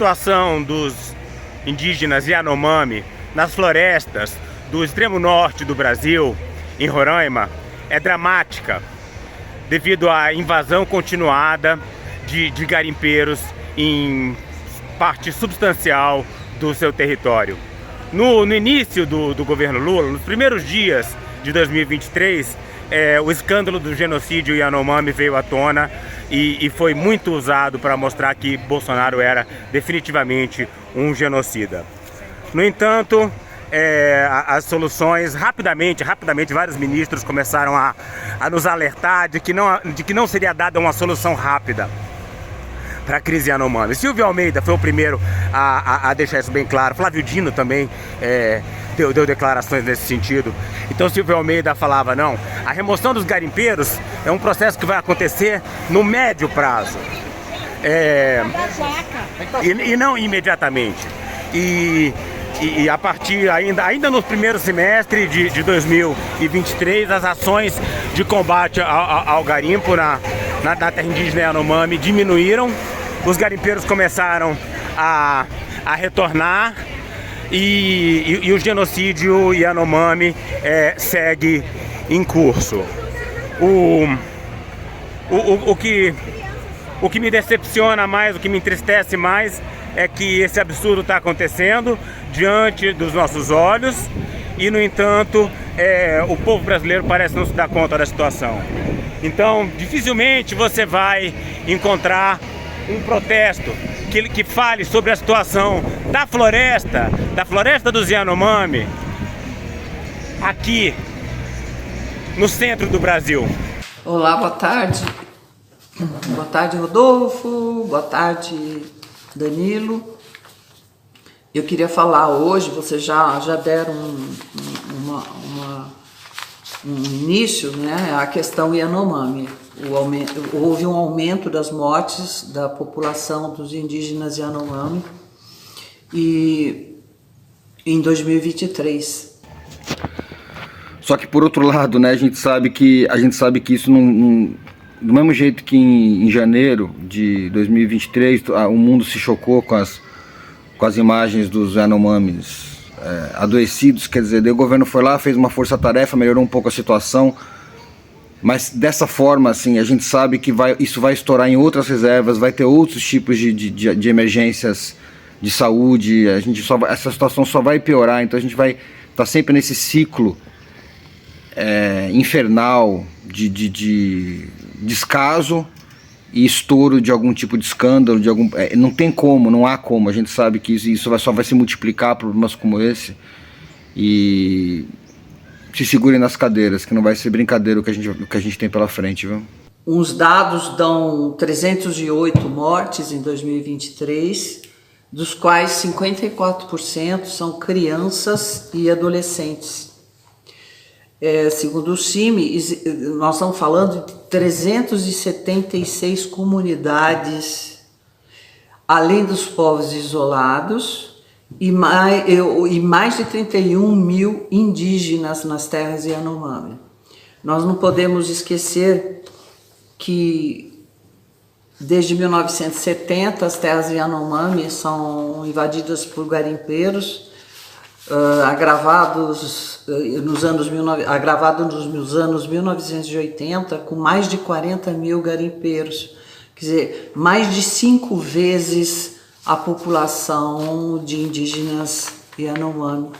situação dos indígenas Yanomami nas florestas do extremo norte do Brasil, em Roraima, é dramática devido à invasão continuada de garimpeiros em parte substancial do seu território. No início do governo Lula, nos primeiros dias de 2023, o escândalo do genocídio Yanomami veio à tona e foi muito usado para mostrar que Bolsonaro era definitivamente um genocida. No entanto, as soluções, rapidamente, vários ministros começaram a nos alertar de que não seria dada uma solução rápida para a crise Yanomami. Silvio Almeida foi o primeiro a deixar isso bem claro. Flávio Dino também deu declarações nesse sentido. Então Silvio Almeida falava, não, a remoção dos garimpeiros é um processo que vai acontecer no médio prazo. E não imediatamente. E a partir ainda no primeiro semestre de 2023, as ações de combate ao garimpo na terra indígena Yanomami diminuíram, os garimpeiros começaram a retornar e o genocídio Yanomami segue em curso. O que me decepciona mais, o que me entristece mais é que esse absurdo está acontecendo diante dos nossos olhos e, no entanto, o povo brasileiro parece não se dar conta da situação. Então, dificilmente você vai encontrar um protesto que fale sobre a situação da floresta dos Yanomami, aqui no centro do Brasil. Olá, boa tarde. Boa tarde, Rodolfo. Boa tarde, Danilo. Eu queria falar hoje, vocês já deram um início, né, à questão Yanomami. Houve um aumento das mortes da população dos indígenas Yanomami em 2023. Só que por outro lado, né, a gente sabe que isso não do mesmo jeito que em janeiro de 2023 o mundo se chocou com as imagens dos Yanomamis adoecidos, quer dizer, daí o governo foi lá, fez uma força-tarefa, melhorou um pouco a situação, mas dessa forma, assim, a gente sabe que isso vai estourar em outras reservas, vai ter outros tipos de emergências de saúde, essa situação só vai piorar, então a gente vai estar sempre nesse ciclo infernal de descaso e estouro de algum tipo de escândalo, não tem como, não há como, a gente sabe que isso só vai se multiplicar, problemas como esse, e se segurem nas cadeiras, que não vai ser brincadeira o que a gente tem pela frente, viu? Uns dados dão 308 mortes em 2023, dos quais 54% são crianças e adolescentes. Segundo o CIMI, nós estamos falando de 376 comunidades, além dos povos isolados, e mais de 31 mil indígenas nas terras Yanomami. Nós não podemos esquecer que desde 1970 as terras Yanomami são invadidas por garimpeiros, agravados nos anos 1980, com mais de 40 mil garimpeiros, quer dizer, mais de 5 vezes a população de indígenas Yanomami.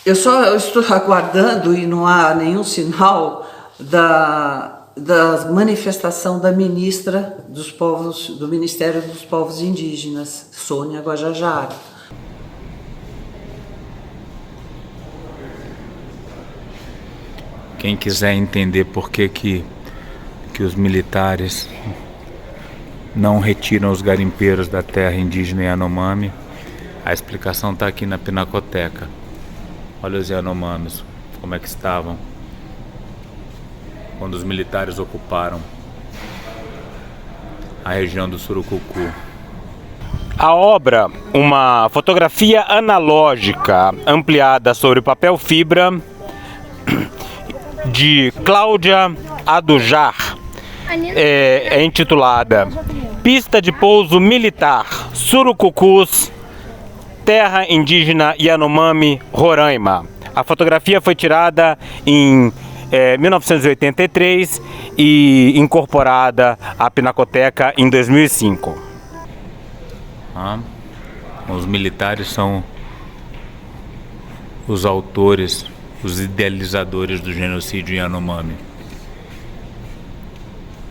Eu estou aguardando, e não há nenhum sinal da manifestação da ministra do Ministério dos Povos Indígenas, Sônia Guajajara. Quem quiser entender por que os militares não retiram os garimpeiros da terra indígena Yanomami, a explicação está aqui na Pinacoteca. Olha os Yanomamis, como é que estavam quando os militares ocuparam a região do Surucucu. A obra, uma fotografia analógica ampliada sobre papel fibra, de Cláudia Adujar, é intitulada pista de pouso militar Surucucus, terra indígena Yanomami, Roraima. A fotografia foi tirada em 1983 e incorporada à Pinacoteca em 2005. Os militares são os autores, os idealizadores do genocídio Yanomami.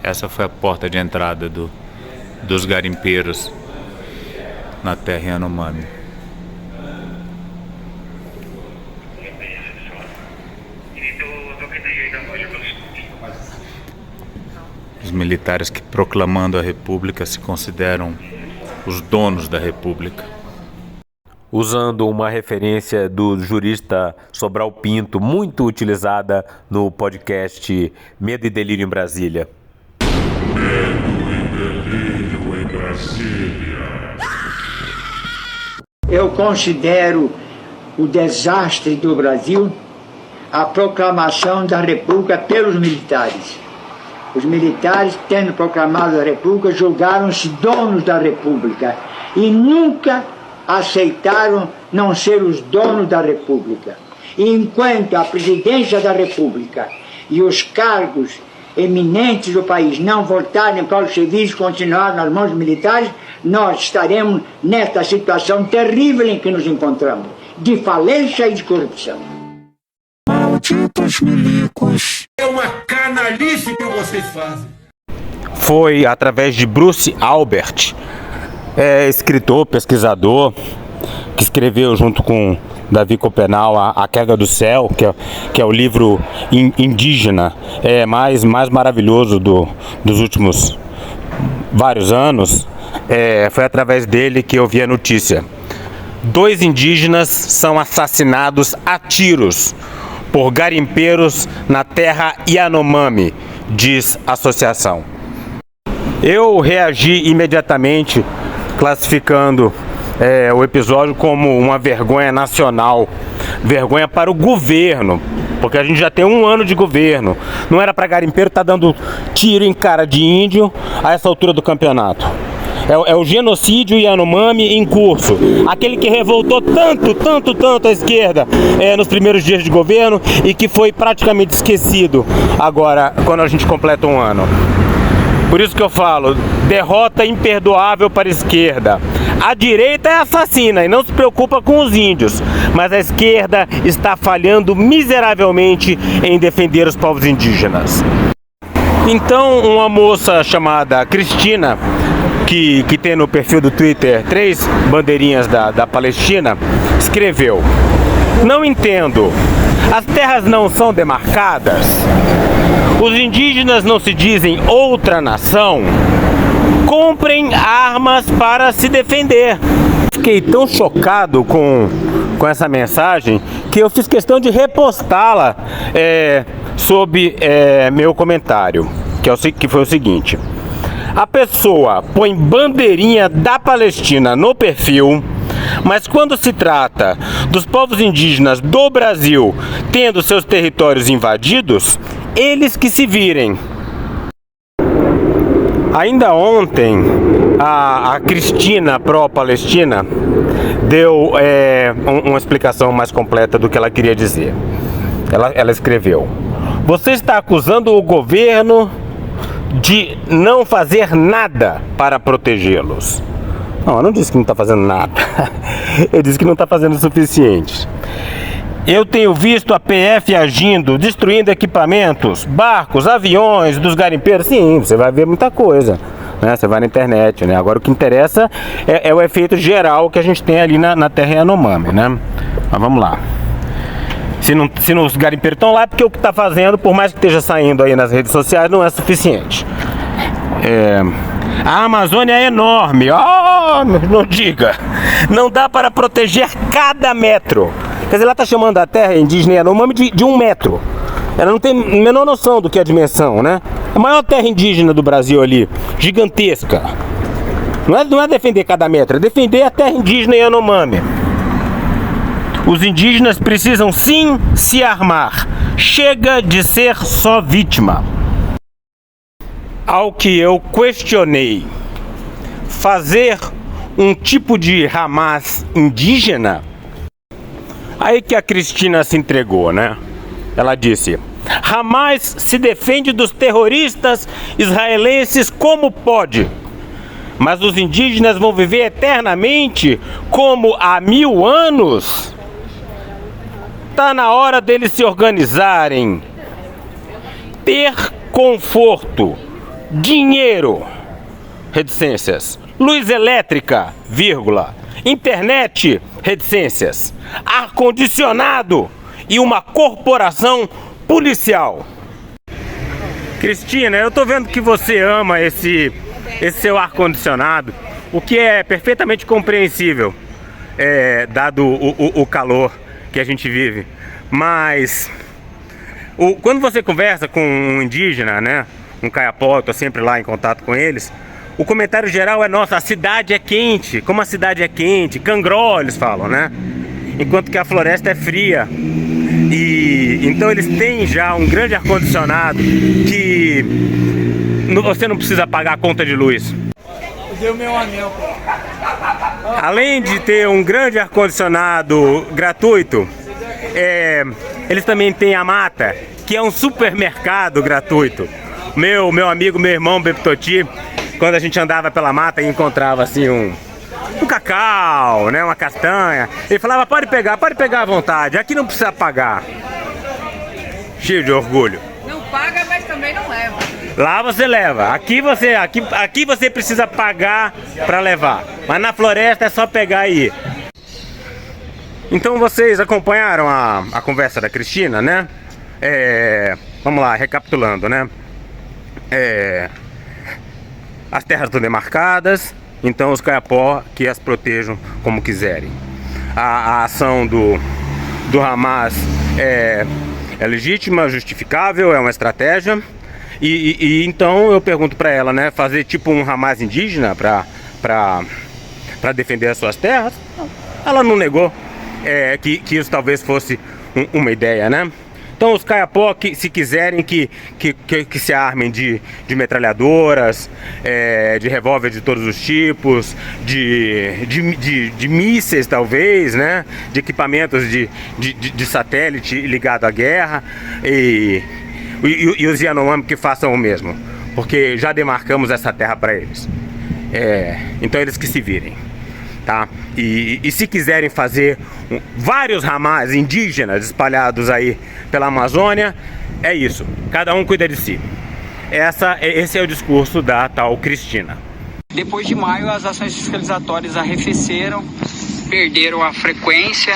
Essa foi a porta de entrada dos garimpeiros na terra Yanomami. Os militares que, proclamando a República, se consideram os donos da República. Usando uma referência do jurista Sobral Pinto, muito utilizada no podcast Medo e Delírio em Brasília. Eu considero o desastre do Brasil a proclamação da República pelos militares. Os militares, tendo proclamado a República, julgaram-se donos da República e nunca aceitaram não ser os donos da República. E enquanto a presidência da República e os cargos eminentes do país não voltarem para o serviço e continuar nas mãos militares, nós estaremos nesta situação terrível em que nos encontramos, de falência e de corrupção. Malditos milicos. É uma canalice que vocês fazem. Foi através de Bruce Albert, escritor, pesquisador, que escreveu junto com Davi Copenau A Queda do Céu, que é o livro indígena mais maravilhoso dos últimos vários anos. Foi através dele que eu vi a notícia. 2 indígenas são assassinados a tiros por garimpeiros na terra Yanomami, diz a associação. Eu reagi imediatamente, classificando o episódio como uma vergonha nacional, vergonha para o governo, porque a gente já tem 1 ano de governo. Não era para garimpeiro estar dando tiro em cara de índio a essa altura do campeonato. É o genocídio Yanomami em curso, aquele que revoltou tanto a esquerda nos primeiros dias de governo e que foi praticamente esquecido agora, quando a gente completa 1 ano. Por isso que eu falo, derrota imperdoável para a esquerda. A direita é assassina e não se preocupa com os índios, mas a esquerda está falhando miseravelmente em defender os povos indígenas. Então, uma moça chamada Cristina, que tem no perfil do Twitter 3 bandeirinhas da Palestina, escreveu: "Não entendo, as terras não são demarcadas? Os indígenas não se dizem outra nação? Comprem armas para se defender." Fiquei tão chocado com essa mensagem que eu fiz questão de repostá-la sob meu comentário, que foi o seguinte: a pessoa põe bandeirinha da Palestina no perfil, mas quando se trata dos povos indígenas do Brasil tendo seus territórios invadidos, eles que se virem. Ainda ontem, a Cristina pró-Palestina deu uma explicação mais completa do que ela queria dizer. Ela escreveu: "Você está acusando o governo de não fazer nada para protegê-los." Não, eu não disse que não está fazendo nada. Eu disse que não está fazendo o suficiente. "Eu tenho visto a PF agindo, destruindo equipamentos, barcos, aviões dos garimpeiros." Sim, você vai ver muita coisa, né? Você vai na internet, né? Agora o que interessa é o efeito geral que a gente tem ali na terra Yanomami, né? Mas vamos lá. Se os garimpeiros estão lá, é porque o que está fazendo, por mais que esteja saindo aí nas redes sociais, não é suficiente. A Amazônia é enorme. Não diga. Não dá para proteger cada metro. Quer dizer, ela está chamando a terra indígena Yanomami de 1 metro. Ela não tem a menor noção do que é a dimensão, né? A maior terra indígena do Brasil ali, gigantesca. Não é defender cada metro, é defender a terra indígena Yanomami. Os indígenas precisam sim se armar. Chega de ser só vítima. Ao que eu questionei: fazer um tipo de Hamas indígena? Aí que a Cristina se entregou, né? Ela disse: Hamas se defende dos terroristas israelenses como pode, mas os indígenas vão viver eternamente como há 1000 anos? Tá na hora deles se organizarem, ter conforto, dinheiro, reticências, luz elétrica, vírgula, internet, reticências, ar-condicionado e uma corporação policial. Cristina, eu tô vendo que você ama esse seu ar-condicionado, o que é perfeitamente compreensível, dado o calor que a gente vive. Mas quando você conversa com um indígena, né, um caiapó, eu tô sempre lá em contato com eles, o comentário geral é: nossa, a cidade é quente, como a cidade é quente, cangró, eles falam, né? Enquanto que a floresta é fria. E então eles têm já um grande ar-condicionado que você não precisa pagar a conta de luz. Deu meu anel. Além de ter um grande ar-condicionado gratuito, eles também têm a Mata, que é um supermercado gratuito. Meu amigo, meu irmão Beptoti, quando a gente andava pela mata e encontrava assim um cacau, né, uma castanha, ele falava: pode pegar à vontade, aqui não precisa pagar. Cheio de orgulho. Não paga, mas também não leva. Lá você leva, aqui você precisa pagar para levar, mas na floresta é só pegar e ir. Então vocês acompanharam a conversa da Cristina, né? Vamos lá, recapitulando, né? As terras estão demarcadas, então os caiapó que as protejam como quiserem. A ação do Hamas é legítima, justificável, é uma estratégia. E então eu pergunto para ela, né, fazer tipo um Hamas indígena para defender as suas terras? Ela não negou que isso talvez fosse uma ideia, né? Então os caiapó, que se quiserem que se armem de metralhadoras, de revólver de todos os tipos, de mísseis talvez, né? De equipamentos de satélite ligado à guerra, e os Yanomami que façam o mesmo, porque já demarcamos essa terra para eles. Então eles que se virem, tá? E se quiserem fazer vários Hamas indígenas espalhados aí pela Amazônia, é isso, cada um cuida de si. Esse é o discurso da tal Cristina. Depois de maio, as ações fiscalizatórias arrefeceram, perderam a frequência,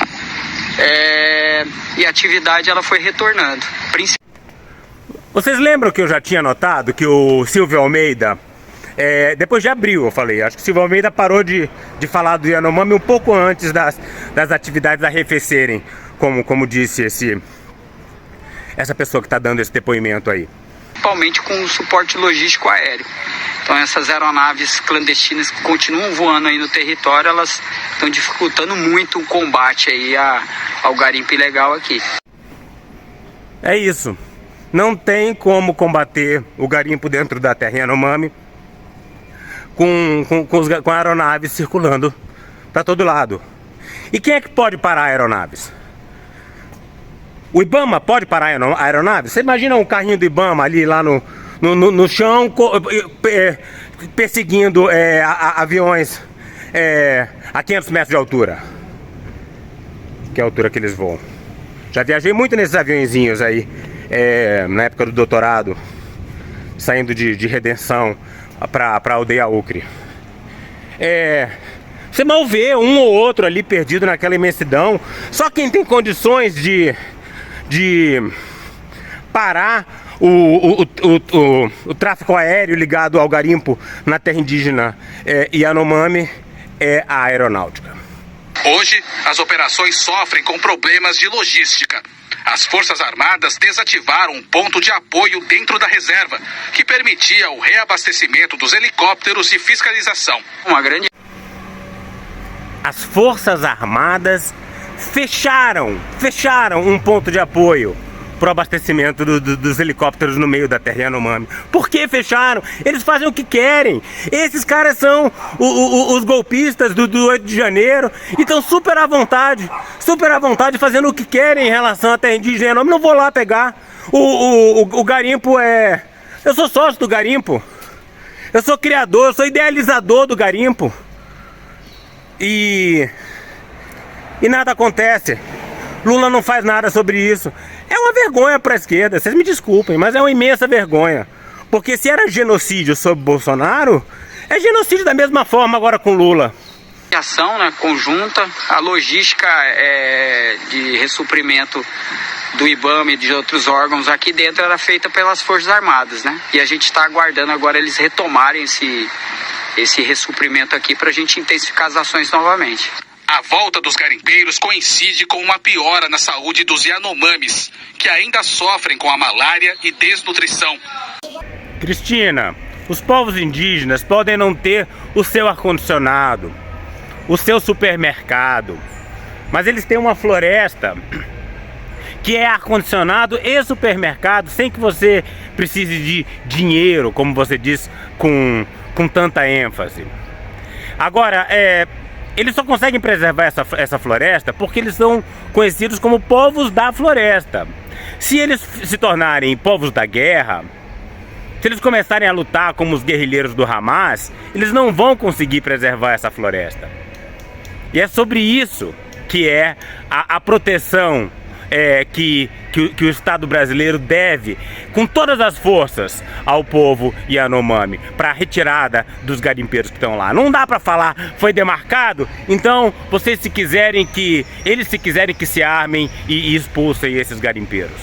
e a atividade ela foi retornando. Vocês lembram que eu já tinha notado que o Silvio Almeida, depois de abril eu falei, acho que o Silvio Almeida parou de falar do Yanomami um pouco antes das atividades arrefecerem, como disse essa pessoa que está dando esse depoimento aí. Principalmente com o suporte logístico aéreo. Então essas aeronaves clandestinas que continuam voando aí no território, elas estão dificultando muito o combate aí ao garimpo ilegal aqui. É isso. Não tem como combater o garimpo dentro da terra Yanomami com aeronaves circulando para todo lado. E quem é que pode parar aeronaves? O IBAMA pode parar aeronaves? Você imagina um carrinho do IBAMA ali lá no chão, perseguindo aviões a 500 metros de altura, que é a altura que eles voam. Já viajei muito nesses aviõezinhos aí, na época do doutorado, saindo de Redenção para a aldeia Ucre. Você mal vê um ou outro ali perdido naquela imensidão. Só quem tem condições de parar o tráfego aéreo ligado ao garimpo na terra indígena Yanomami é a aeronáutica. Hoje, as operações sofrem com problemas de logística. As Forças Armadas desativaram um ponto de apoio dentro da reserva, que permitia o reabastecimento dos helicópteros de fiscalização. As Forças Armadas fecharam um ponto de apoio. pro abastecimento dos helicópteros no meio da terra Yanomami. Por que fecharam? Eles fazem o que querem. Esses caras são os golpistas do 8 de janeiro e estão super à vontade fazendo o que querem em relação à terra indígena Yanomami. Não vou lá pegar. O garimpo é... Eu sou sócio do garimpo. Eu sou criador, eu sou idealizador do garimpo. E nada acontece. Lula não faz nada sobre isso. É uma vergonha para a esquerda, vocês me desculpem, mas é uma imensa vergonha. Porque se era genocídio sobre Bolsonaro, é genocídio da mesma forma agora com Lula. Ação, né, conjunta, a logística de ressuprimento do IBAMA e de outros órgãos aqui dentro era feita pelas Forças Armadas, né? E a gente está aguardando agora eles retomarem esse ressuprimento aqui para a gente intensificar as ações novamente. A volta dos garimpeiros coincide com uma piora na saúde dos Yanomamis, que ainda sofrem com a malária e desnutrição. Cristina, os povos indígenas podem não ter o seu ar-condicionado, o seu supermercado, mas eles têm uma floresta que é ar-condicionado e supermercado sem que você precise de dinheiro, como você diz com tanta ênfase. Agora, eles só conseguem preservar essa floresta porque eles são conhecidos como povos da floresta. Se eles se tornarem povos da guerra, se eles começarem a lutar como os guerrilheiros do Hamas, eles não vão conseguir preservar essa floresta. E é sobre isso que é a proteção que o Estado brasileiro deve, com todas as forças, ao povo Yanomami, para a retirada dos garimpeiros que estão lá. Não dá para falar, foi demarcado, então eles se quiserem que se armem e expulsem esses garimpeiros.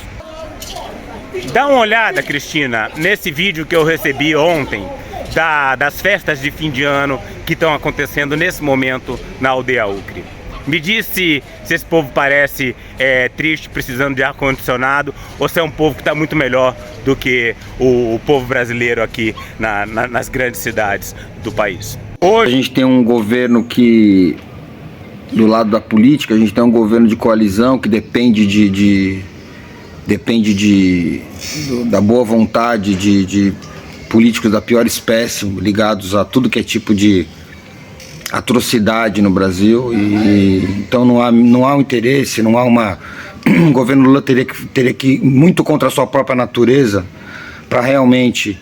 Dá uma olhada, Cristina, nesse vídeo que eu recebi ontem, das festas de fim de ano que estão acontecendo nesse momento na aldeia Ucre. Me diz se esse povo parece triste, precisando de ar-condicionado, ou se é um povo que está muito melhor do que o povo brasileiro aqui nas grandes cidades do país. Hoje a gente tem um governo que, do lado da política, a gente tem um governo de coalizão que depende da boa vontade de políticos da pior espécie, ligados a tudo que é tipo de atrocidade no Brasil, e então não há um interesse, não há o governo Lula teria que ir muito contra a sua própria natureza para realmente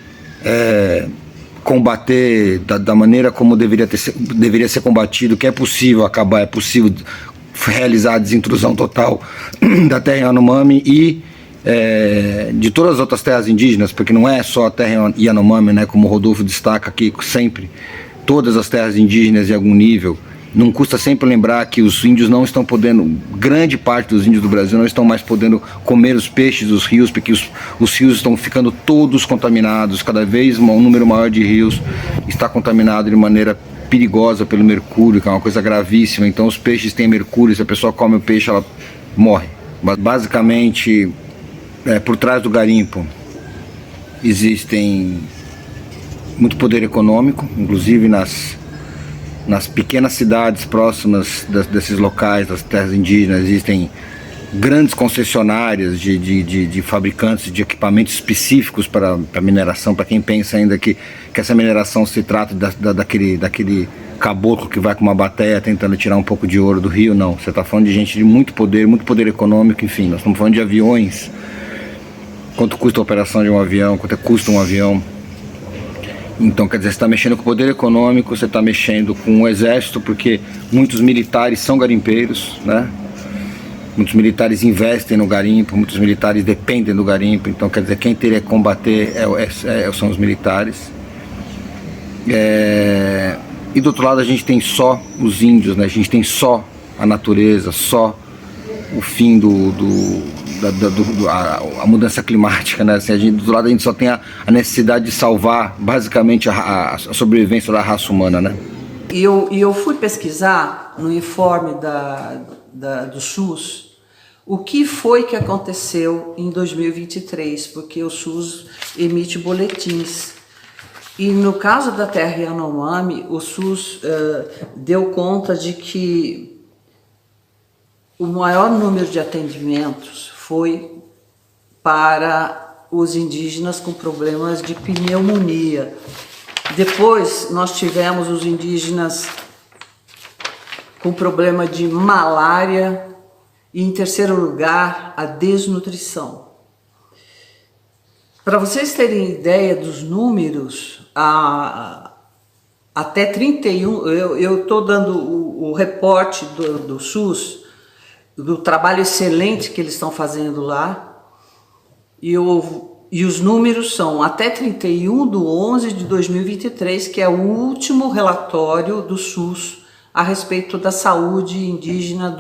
combater da maneira como deveria ser combatido, que é possível acabar, é possível realizar a desintrusão total da terra Yanomami e de todas as outras terras indígenas, porque não é só a terra Yanomami, né, como o Rodolfo destaca aqui sempre. Todas as terras indígenas em algum nível. Não custa sempre lembrar que os índios não estão podendo, grande parte dos índios do Brasil não estão mais podendo comer os peixes dos rios, porque os rios estão ficando todos contaminados, cada vez um número maior de rios está contaminado de maneira perigosa pelo mercúrio, que é uma coisa gravíssima. Então os peixes têm mercúrio, se a pessoa come o peixe ela morre. Basicamente, por trás do garimpo existem muito poder econômico, inclusive nas pequenas cidades próximas desses locais, das terras indígenas, existem grandes concessionárias de fabricantes de equipamentos específicos para mineração, para quem pensa ainda que essa mineração se trata daquele caboclo que vai com uma bateia tentando tirar um pouco de ouro do rio. Não, você está falando de gente de muito poder econômico, enfim, nós estamos falando de aviões, quanto custa a operação de um avião, quanto custa um avião. Então, quer dizer, você está mexendo com o poder econômico, você está mexendo com o exército, porque muitos militares são garimpeiros, né? Muitos militares investem no garimpo, muitos militares dependem do garimpo. Então, quer dizer, quem teria que combater são os militares. E do outro lado a gente tem só os índios, né? A gente tem só a natureza, só o fim a mudança climática, né? Assim, do lado a gente só tem a necessidade de salvar basicamente a sobrevivência da raça humana, né? E eu fui pesquisar no informe do SUS o que foi que aconteceu em 2023, porque o SUS emite boletins. E no caso da terra Yanomami, o SUS deu conta de que o maior número de atendimentos foi para os indígenas com problemas de pneumonia. Depois nós tivemos os indígenas com problema de malária e, em terceiro lugar, a desnutrição. Para vocês terem ideia dos números, até 31, eu estou dando o reporte do SUS, do trabalho excelente que eles estão fazendo lá, e os números são até 31/11/2023, que é o último relatório do SUS a respeito da saúde indígena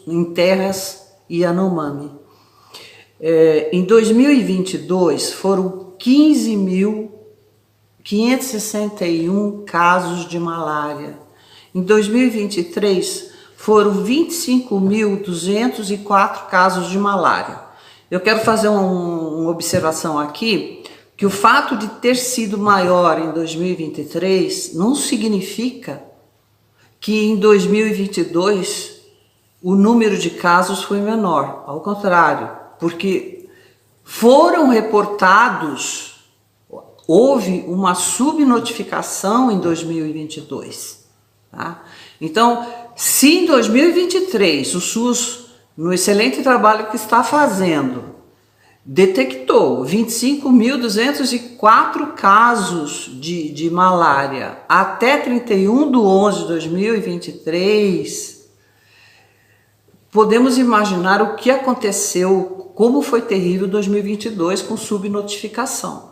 em terras Yanomami. Em 2022 foram 15.561 casos de malária. Em 2023 foram 25.204 casos de malária. Eu quero fazer uma observação aqui, que o fato de ter sido maior em 2023 não significa que em 2022 o número de casos foi menor. Ao contrário, porque foram reportados, houve uma subnotificação em 2022. Tá? Então, se em 2023 o SUS, no excelente trabalho que está fazendo, detectou 25.204 casos de malária até 31/11/2023, podemos imaginar o que aconteceu, como foi terrível 2022 com subnotificação.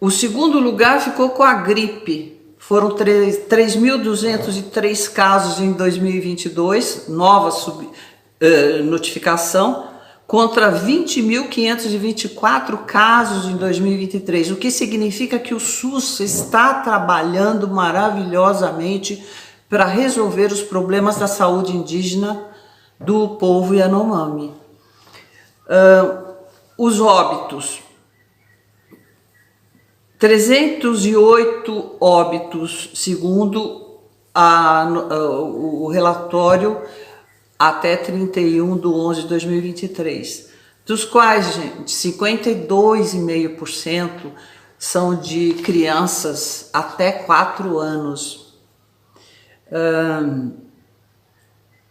O segundo lugar ficou com a gripe. Foram 3.203 casos em 2022, nova notificação, contra 20.524 casos em 2023, o que significa que o SUS está trabalhando maravilhosamente para resolver os problemas da saúde indígena do povo Yanomami. Os óbitos. 308 óbitos, segundo o relatório até 31/11/2023, dos quais, gente, 52,5% são de crianças até 4 anos.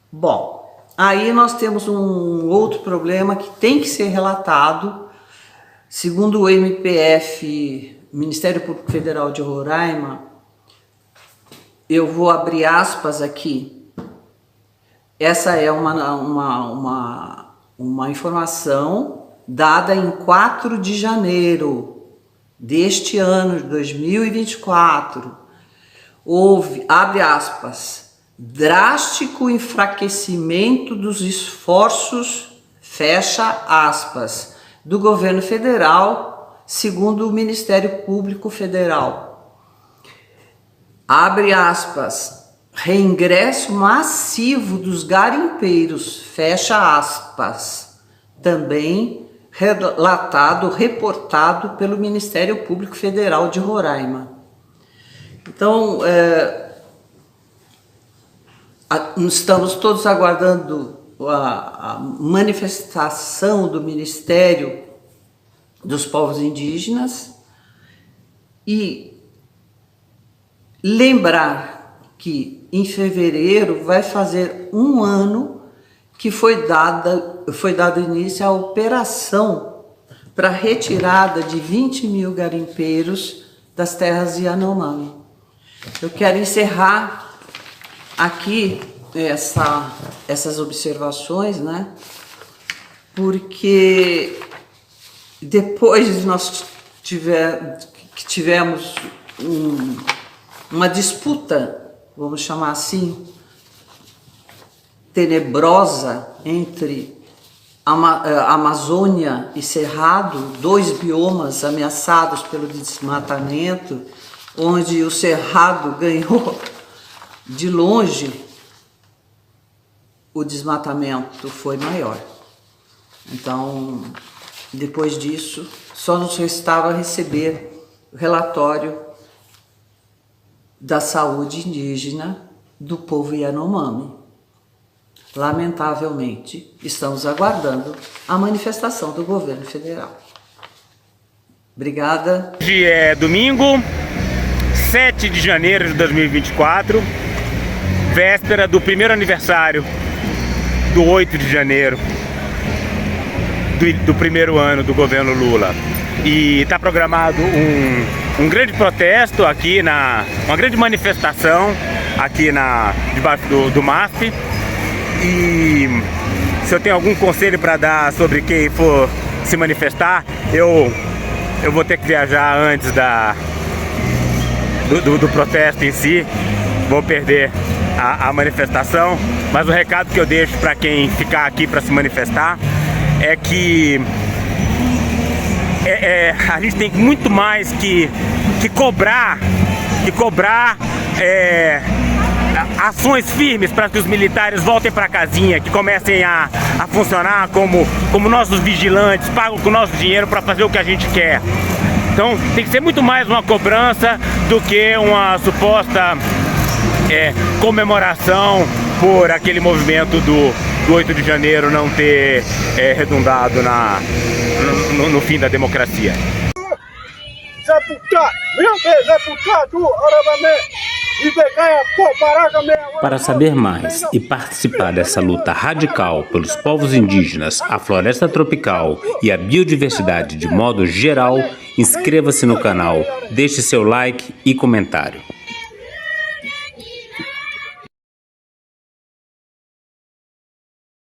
Bom, aí nós temos um outro problema que tem que ser relatado. Segundo o MPF, Ministério Público Federal de Roraima, eu vou abrir aspas aqui. Essa é uma informação dada em 4 de janeiro deste ano, de 2024. Houve, abre aspas, drástico enfraquecimento dos esforços, fecha aspas, do governo federal, segundo o Ministério Público Federal. Abre aspas, reingresso massivo dos garimpeiros, fecha aspas, também reportado pelo Ministério Público Federal de Roraima. Então, estamos todos aguardando a manifestação do Ministério dos Povos Indígenas e lembrar que em fevereiro vai fazer 1 ano que foi dado início à operação para a retirada de 20.000 garimpeiros das terras Yanomami. Eu quero encerrar aqui essas observações, né? Porque depois nós tivemos uma disputa, vamos chamar assim, tenebrosa entre Amazônia e Cerrado, 2 biomas ameaçados pelo desmatamento, onde o Cerrado ganhou de longe, o desmatamento foi maior. Então, depois disso, só nos restava receber o relatório da saúde indígena do povo Yanomami. Lamentavelmente, estamos aguardando a manifestação do governo federal. Obrigada. Hoje é domingo, 7 de janeiro de 2024, véspera do primeiro aniversário do 8 de janeiro do primeiro ano do governo Lula. E está programado um grande protesto aqui, uma grande manifestação aqui debaixo do MASP. E se eu tenho algum conselho para dar sobre quem for se manifestar, eu vou ter que viajar antes do protesto em si, vou perder a manifestação, mas o recado que eu deixo para quem ficar aqui para se manifestar é que a gente tem muito mais que cobrar ações firmes para que os militares voltem para casinha, que comecem a funcionar como nossos vigilantes, pagam com o nosso dinheiro para fazer o que a gente quer. Então tem que ser muito mais uma cobrança do que uma suposta comemoração por aquele movimento do 8 de janeiro não ter redundado no fim da democracia. Para saber mais e participar dessa luta radical pelos povos indígenas, a floresta tropical e a biodiversidade de modo geral, inscreva-se no canal, deixe seu like e comentário.